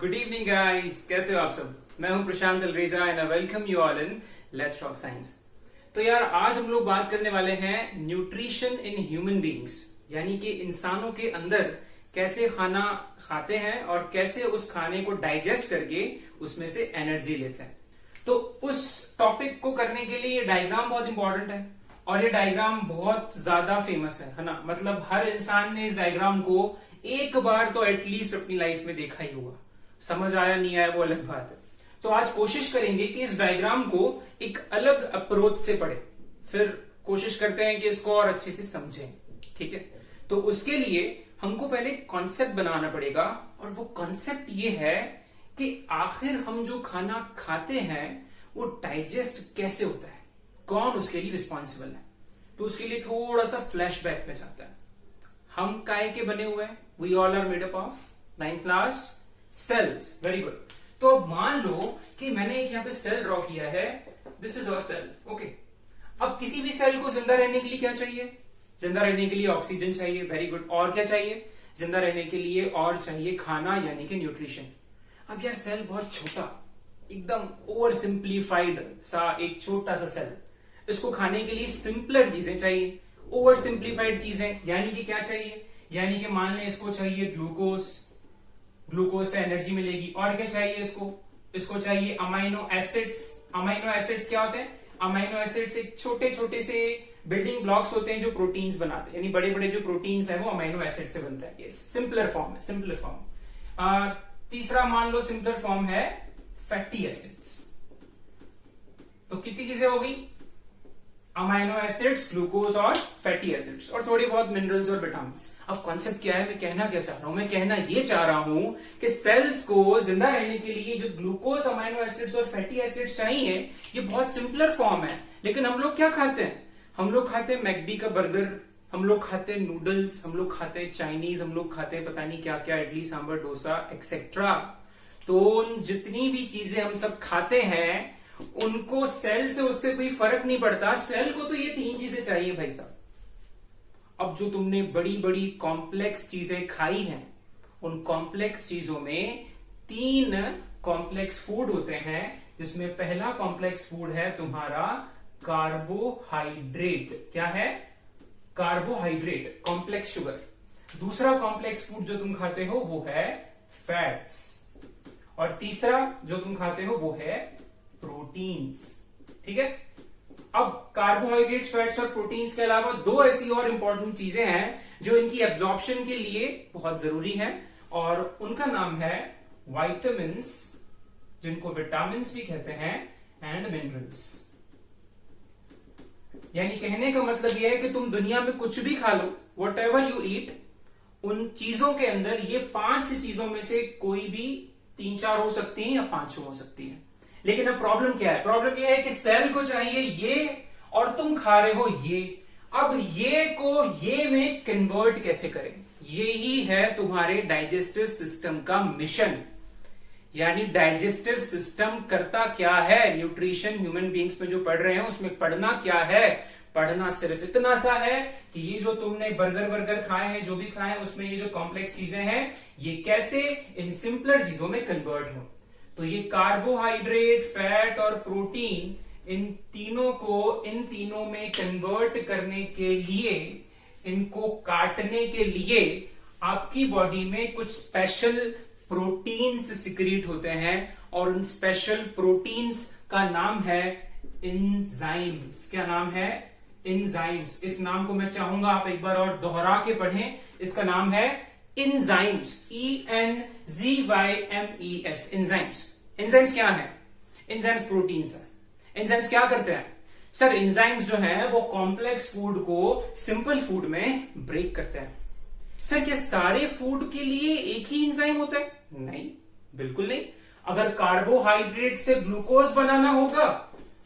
Good evening guys, कैसे हो आप सब। मैं हूं Prashant Alreja and I welcome you all in Let's Talk Science. तो यार आज हम लोग बात करने वाले हैं न्यूट्रिशन इन ह्यूमन बीइंग्स, यानी कि इंसानों के अंदर कैसे खाना खाते हैं और कैसे उस खाने को डाइजेस्ट करके उसमें से एनर्जी लेते हैं। तो उस टॉपिक को करने के लिए ये डायग्राम बहुत इंपॉर्टेंट है और ये डायग्राम बहुत ज्यादा फेमस है ना। मतलब हर इंसान ने इस डायग्राम को एक बार तो एटलीस्ट अपनी लाइफ में देखा ही होगा। समझ आया नहीं आया वो अलग बात है। तो आज कोशिश करेंगे कि इस डायग्राम को एक अलग अप्रोच से पढ़े, फिर कोशिश करते हैं कि इसको और अच्छे से समझें। ठीक है, तो उसके लिए हमको पहले कॉन्सेप्ट बनाना पड़ेगा और वो कॉन्सेप्ट ये है कि आखिर हम जो खाना खाते हैं वो डाइजेस्ट कैसे होता है, कौन उसके लिए रिस्पॉन्सिबल है। तो उसके लिए थोड़ा सा फ्लैशबैक में जाता है। हम काय के बने हुए हैं? We all are made up of 9th class cells. Very good. तो अब मान लो कि मैंने एक यहाँ पे सेल ड्रॉ किया है, this is our cell. Okay, अब किसी भी सेल को जिंदा रहने के लिए क्या चाहिए? जिंदा रहने के लिए ऑक्सीजन चाहिए। Very good. और क्या चाहिए? जिंदा रहने के लिए और चाहिए खाना, यानी कि न्यूट्रिशन। अब यार सेल बहुत छोटा, एकदम ओवर सिंप्लीफाइड सा एक छोटा सा सेल, इसको खाने के लिए सिंपलर चीजें चाहिए। ओवर सिंप्लीफाइड चीजें यानी कि क्या चाहिए? यानी कि मान लें इसको चाहिए ग्लूकोज, ग्लूकोज से एनर्जी मिलेगी। और क्या चाहिए इसको? इसको चाहिए अमाइनो एसिड्स। अमाइनो एसिड्स क्या होते हैं? अमाइनो एसिड्स एक छोटे छोटे से बिल्डिंग ब्लॉक्स होते हैं जो प्रोटीन्स बनाते हैं, यानी बड़े बड़े जो प्रोटीन्स हैं वो अमाइनो एसिड से बनता है। ये सिंपलर फॉर्म है, सिंपलर फॉर्म। तीसरा मान लो सिंपलर फॉर्म है फैटी एसिड्स। तो कितनी चीजें हो गई? अमाइनो एसिड्स, ग्लूकोज और फैटी एसिड्स, और थोड़ी बहुत मिनरल्स और विटामिन। अब कॉन्सेप्ट क्या है, मैं कहना क्या चाह रहा हूं? मैं कहना ये चाह रहा हूं कि सेल्स को जिंदा रहने के लिए जो ग्लूकोज, अमाइनो एसिड्स और फैटी एसिड्स चाहिए, ये बहुत सिंपलर फॉर्म है। लेकिन हम लोग क्या खाते हैं? हम लोग खाते हैं मैकडी का बर्गर, हम लोग खाते हैं नूडल्स, हम लोग खाते हैं चाइनीज, हम लोग खाते हैं पता नहीं क्या क्या, इडली सांभर डोसा एक्सेट्रा। तो जितनी भी चीजें हम सब खाते हैं उनको सेल से उससे कोई फर्क नहीं पड़ता। सेल को तो ये तीन चीजें चाहिए भाई साहब। अब जो तुमने बड़ी बड़ी कॉम्प्लेक्स चीजें खाई हैं, उन कॉम्प्लेक्स चीजों में 3 कॉम्प्लेक्स फूड होते हैं, जिसमें पहला कॉम्प्लेक्स फूड है तुम्हारा कार्बोहाइड्रेट। क्या है? Carbohydrate, complex sugar. दूसरा कॉम्प्लेक्स फूड जो तुम खाते हो वो है फैट्स, और तीसरा जो तुम खाते हो वो है प्रोटीन्स। ठीक है, अब कार्बोहाइड्रेट्स, फैट्स और प्रोटीन्स के अलावा 2 ऐसी और इंपॉर्टेंट चीजें हैं जो इनकी एब्जॉर्प्शन के लिए बहुत जरूरी है, और उनका नाम है विटामिन्स, जिनको विटामिन्स भी कहते हैं, एंड मिनरल्स। यानी कहने का मतलब यह है कि तुम दुनिया में कुछ भी खा लो, वट एवर यू ईट, उन चीजों के अंदर ये 5 चीजों में से कोई भी 3-4 हो सकती है या 5 हो सकती है। लेकिन अब प्रॉब्लम क्या है? प्रॉब्लम यह है कि सेल को चाहिए ये और तुम खा रहे हो ये। अब ये को ये में कन्वर्ट कैसे करें? ये ही है तुम्हारे डाइजेस्टिव सिस्टम का मिशन। यानी डाइजेस्टिव सिस्टम करता क्या है? न्यूट्रिशन ह्यूमन बीइंग्स में जो पढ़ रहे हैं उसमें पढ़ना क्या है? पढ़ना सिर्फ इतना सा है कि ये जो तुमने बर्गर वर्गर खाए हैं, जो भी खाए हैं, उसमें ये जो कॉम्प्लेक्स चीजें हैं, ये कैसे इन सिंपलर चीजों में कन्वर्ट हो। तो ये कार्बोहाइड्रेट, फैट और प्रोटीन, इन तीनों को इन तीनों में कन्वर्ट करने के लिए, इनको काटने के लिए आपकी बॉडी में कुछ स्पेशल प्रोटीन्स सिक्रीट होते हैं, और उन स्पेशल प्रोटीन्स का नाम है एंजाइम्स। क्या नाम है? एंजाइम्स। इस नाम को मैं चाहूंगा आप एक बार और दोहरा के पढ़ें। इसका नाम है एंजाइम्स, ENZYMES, एंजाइम्स। एंजाइम्स क्या है? एंजाइम्स प्रोटीन्स है। एंजाइम्स क्या करते हैं? सर एंजाइम्स जो है वो कॉम्प्लेक्स फूड को सिंपल फूड में ब्रेक करते हैं। सर क्या सारे फूड के लिए एक ही एंजाइम होता है? नहीं, बिल्कुल नहीं। अगर कार्बोहाइड्रेट से ग्लूकोज बनाना होगा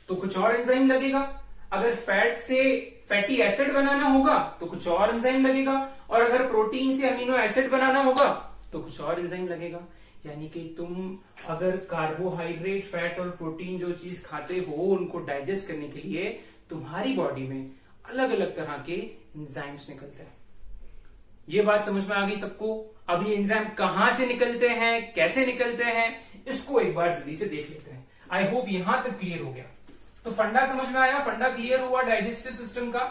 तो कुछ और एंजाइम लगेगा, अगर फैट से फैटी एसिड बनाना होगा तो कुछ और एंजाइम लगेगा, और अगर प्रोटीन से अमीनो एसिड बनाना होगा तो कुछ और एंजाइम लगेगा। यानी कि तुम अगर कार्बोहाइड्रेट, फैट और प्रोटीन जो चीज खाते हो, उनको डाइजेस्ट करने के लिए तुम्हारी बॉडी में अलग अलग तरह के एंजाइम्स निकलते हैं। ये बात समझ में आ गई सबको? अभी एंजाइम कहां से निकलते हैं, कैसे निकलते हैं, इसको एक बार जल्दी से देख लेते हैं। आई होप यहां तक क्लियर हो गया। तो फंडा समझ में आया, फंडा क्लियर हुआ डाइजेस्टिव सिस्टम का।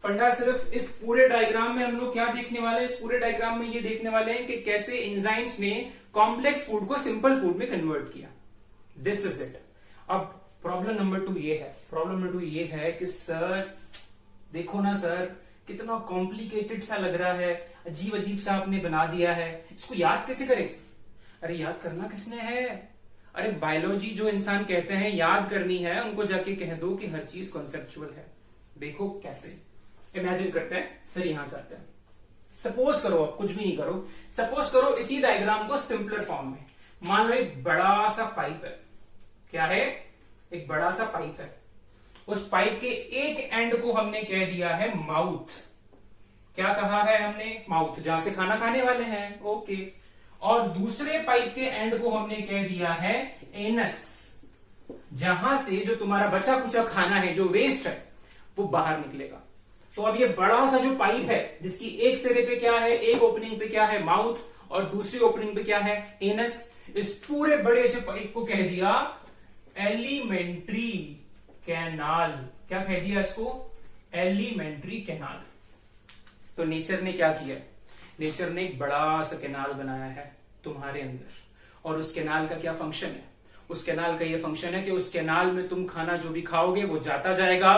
फंडा सिर्फ इस पूरे डायग्राम में हम लोग क्या देखने वाले हैं, इस पूरे डायग्राम में ये देखने वाले हैं कि कैसे एंजाइम्स ने कॉम्प्लेक्स फूड को सिंपल फूड में कन्वर्ट किया। This is it. अब प्रॉब्लम नंबर 2 ये है, प्रॉब्लम नंबर 2 ये है कि सर देखो ना सर, कितना कॉम्प्लिकेटेड सा लग रहा है, अजीब अजीब सा आपने बना दिया है, इसको याद कैसे करें? अरे याद करना किसने है? अरे बायोलॉजी जो इंसान कहते हैं याद करनी है, उनको जाके कह दो कि हर चीज कॉन्सेप्चुअल है। देखो कैसे, इमेजिन करते हैं, फिर यहां जाते हैं। सपोज करो, अब कुछ भी नहीं करो, सपोज करो इसी डायग्राम को सिंपलर फॉर्म में मान लो एक बड़ा सा पाइप है। क्या है? एक बड़ा सा पाइप है। उस पाइप के एक एंड को हमने कह दिया है माउथ। क्या कहा है हमने? माउथ, जहां से खाना खाने वाले हैं, ओके। और दूसरे पाइप के एंड को हमने कह दिया है एनस, जहां से जो तुम्हारा बचा कुचा खाना है, जो वेस्ट है, वो बाहर निकलेगा। तो अब ये बड़ा सा जो पाइप है, जिसकी एक सिरे पे क्या है, एक ओपनिंग पे क्या है, माउथ, और दूसरी ओपनिंग पे क्या है, एनस, इस पूरे बड़े से पाइप को कह दिया एलिमेंट्री कैनाल। क्या कह दिया इसको? Alimentary canal. तो नेचर ने क्या किया? नेचर ने एक बड़ा सा कैनाल बनाया है तुम्हारे अंदर, और उस कैनाल का क्या फंक्शन है? उस कैनाल का ये फंक्शन है कि उस कैनाल में तुम खाना जो भी खाओगे वो जाता जाएगा,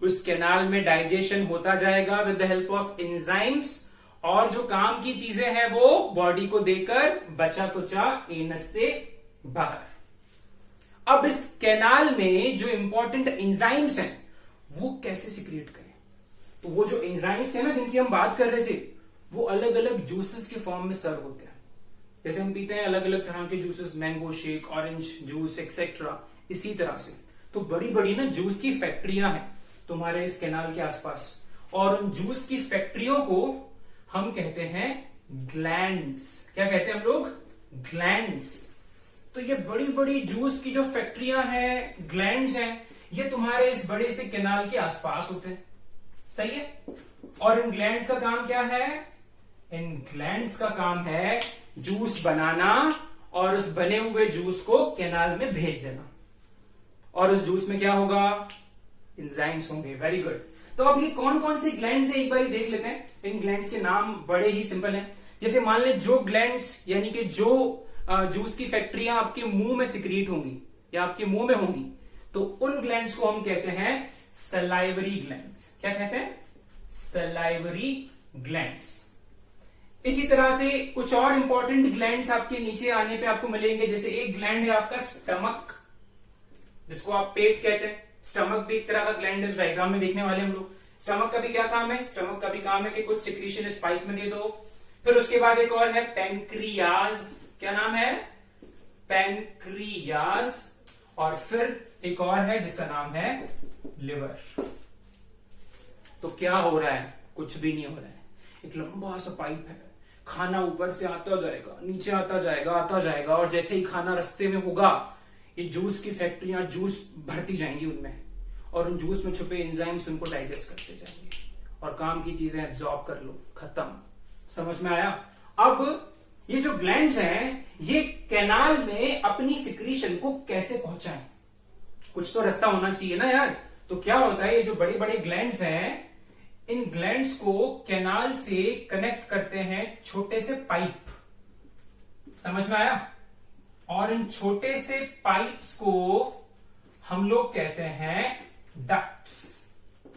उस कैनाल में डाइजेशन होता जाएगा with the help of enzymes, और जो काम की चीजें हैं वो बॉडी को देकर बचा कुचा एनस से बाहर। अब इस कैनाल में जो इंपॉर्टेंट एंजाइम्स हैं वो कैसे सिक्रिएट करें? तो वो जो एंजाइम्स थे ना जिनकी हम बात कर रहे थे, वो अलग अलग जूसेस के फॉर्म में सर्व होते हैं। जैसे हम पीते हैं अलग अलग तरह के juices, mango shake, orange juice etcetera, इसी तरह से। तो बड़ी बड़ी ना जूस की फैक्ट्रियां हैं तुम्हारे इस कैनाल के आसपास, और उन जूस की फैक्ट्रियों को हम कहते हैं ग्लैंड्स। क्या कहते हैं हम लोग? ग्लैंड्स। तो ये बड़ी बड़ी जूस की जो फैक्ट्रियां हैं, ग्लैंड्स हैं, ये तुम्हारे इस बड़े से कैनाल के आसपास होते हैं। सही है? और इन ग्लैंड्स का काम क्या है? इन ग्लैंड्स का काम है जूस बनाना, और उस बने हुए जूस को कैनाल में भेज देना। और उस जूस में क्या होगा? एंजाइम्स होंगे। Very good. तो अब ये कौन कौन से ग्लैंड्स है एक बार देख लेते हैं। इन ग्लैंड्स के नाम बड़े ही सिंपल हैं। जैसे मान ले जो ग्लैंड्स, यानी कि जो जूस की फैक्ट्रियां आपके मुंह में सिक्रीट होंगी या आपके मुंह में होंगी, तो उन ग्लैंड्स को हम कहते हैं सलाइवरी ग्लैंड्स। क्या कहते हैं? Salivary glands. इसी तरह से कुछ और इंपॉर्टेंट ग्लैंड्स आपके नीचे आने पे आपको मिलेंगे। जैसे एक ग्लैंड है आपका स्टमक, जिसको आप पेट कहते हैं। स्टमक भी एक तरह का ग्लैंड इस डायग्राम में देखने वाले हम लोग। स्टमक का भी क्या काम है? स्टमक का भी काम है कि कुछ सिक्रीशन इस पाइप में दे दो। फिर उसके बाद एक और है पैंक्रियाज। क्या नाम है? पैंक्रियाज। और फिर एक और है जिसका नाम है लिवर। तो क्या हो रहा है? कुछ भी नहीं हो रहा है। एक लंबा सा पाइप है, खाना ऊपर से आता जाएगा, नीचे आता जाएगा, आता जाएगा, और जैसे ही खाना रास्ते में होगा, ये जूस की फैक्ट्रियां जूस भरती जाएंगी उनमें, और उन जूस में छुपे एंजाइम्स उनको डाइजेस्ट करते जाएंगे, और काम की चीजें एब्जॉर्ब कर लो, खत्म। समझ में आया? अब ये जो ग्लैंड्स हैं, ये कैनाल में अपनी सिक्रीशन को कैसे पहुंचाएं? कुछ तो रास्ता होना चाहिए ना यार। तो क्या होता है, ये जो बड़े बड़े ग्लैंड्स हैं, इन ग्लैंड्स को कैनाल से कनेक्ट करते हैं छोटे से पाइप। समझ में आया? और इन छोटे से पाइप्स को हम लोग कहते हैं डक्ट्स।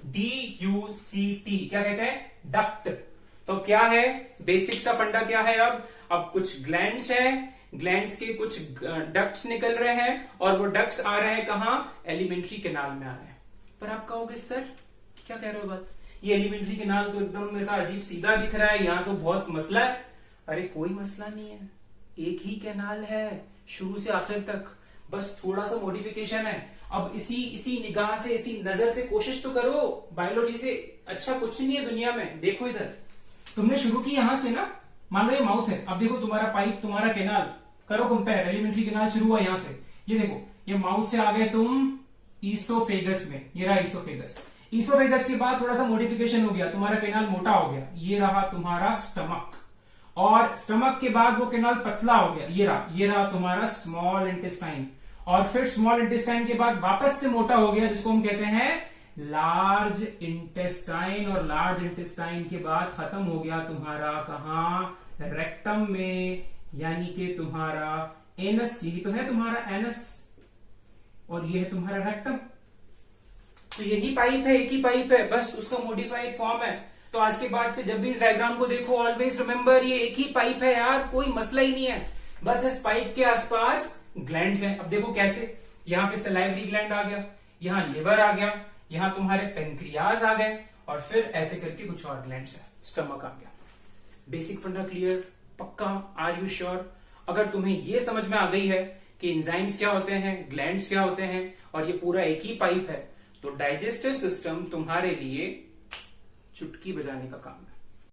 DUCT। क्या कहते हैं? डक्ट। तो क्या है बेसिक सा फंडा? क्या है अब कुछ ग्लैंड्स हैं, ग्लैंड्स के कुछ डक्ट्स निकल रहे हैं, और वो डक्ट्स आ रहे हैं कहां? एलिमेंट्री कैनाल में आ रहे हैं। पर आप कहोगे सर क्या कह रहे हो बात, ये एलिमेंट्री कैनाल तो एकदम ऐसा अजीब सीधा दिख रहा है, यहां तो बहुत मसला है। अरे कोई मसला नहीं है, एक ही कैनाल है शुरू से आखिर तक, बस थोड़ा सा मॉडिफिकेशन है। अब इसी निगाह से, इसी नजर से कोशिश तो करो। बायोलॉजी से अच्छा कुछ नहीं है दुनिया में। देखो इधर, तुमने शुरू की यहां से ना, मान लो ये माउथ है, अब देखो तुम्हारा पाइप, तुम्हारा कैनाल, करो कंपेयर। एलिमेंट्री कैनाल शुरू हुआ यहां से, ये देखो, ये माउथ से आ गए तुम ईसोफेगस में, ये रहा ईसोफेगस। ईसोफेगस के बाद थोड़ा सा मॉडिफिकेशन हो गया, तुम्हारा कैनाल मोटा हो गया, ये रहा तुम्हारा स्टमक, और स्टमक के बाद वो कैनाल पतला हो गया, ये रहा तुम्हारा स्मॉल इंटेस्टाइन, और फिर स्मॉल इंटेस्टाइन के बाद वापस से मोटा हो गया, जिसको हम कहते हैं लार्ज इंटेस्टाइन, और लार्ज इंटेस्टाइन के बाद खत्म हो गया तुम्हारा कहां, रेक्टम में, यानी कि तुम्हारा एनस, यही तो है तुम्हारा एनस, और ये है तुम्हारा रेक्टम। तो यही पाइप है, एक ही पाइप है, बस उसका मॉडिफाइड फॉर्म है। तो आज के बाद से जब भी इस डायग्राम को देखो, ऑलवेज रिमेंबर ये एक ही पाइप है यार, कोई मसला ही नहीं है। बस इस पाइप के आसपास ग्लैंड्स हैं। अब देखो कैसे, यहाँ पे सलाइवरी ग्लैंड आ गया, यहाँ लिवर आ गया, यहाँ तुम्हारे पेनक्रियाज आ गए, और फिर ऐसे करके कुछ और ग्लैंड्स है, स्टमक आ गया। बेसिक फंडा क्लियर? पक्का? Are you sure? अगर तुम्हें ये समझ में आ गई है कि एंजाइम्स क्या होते हैं, ग्लैंड्स क्या होते हैं, और ये पूरा एक ही पाइप है, तो डाइजेस्टिव सिस्टम तुम्हारे लिए चुटकी बजाने का काम है।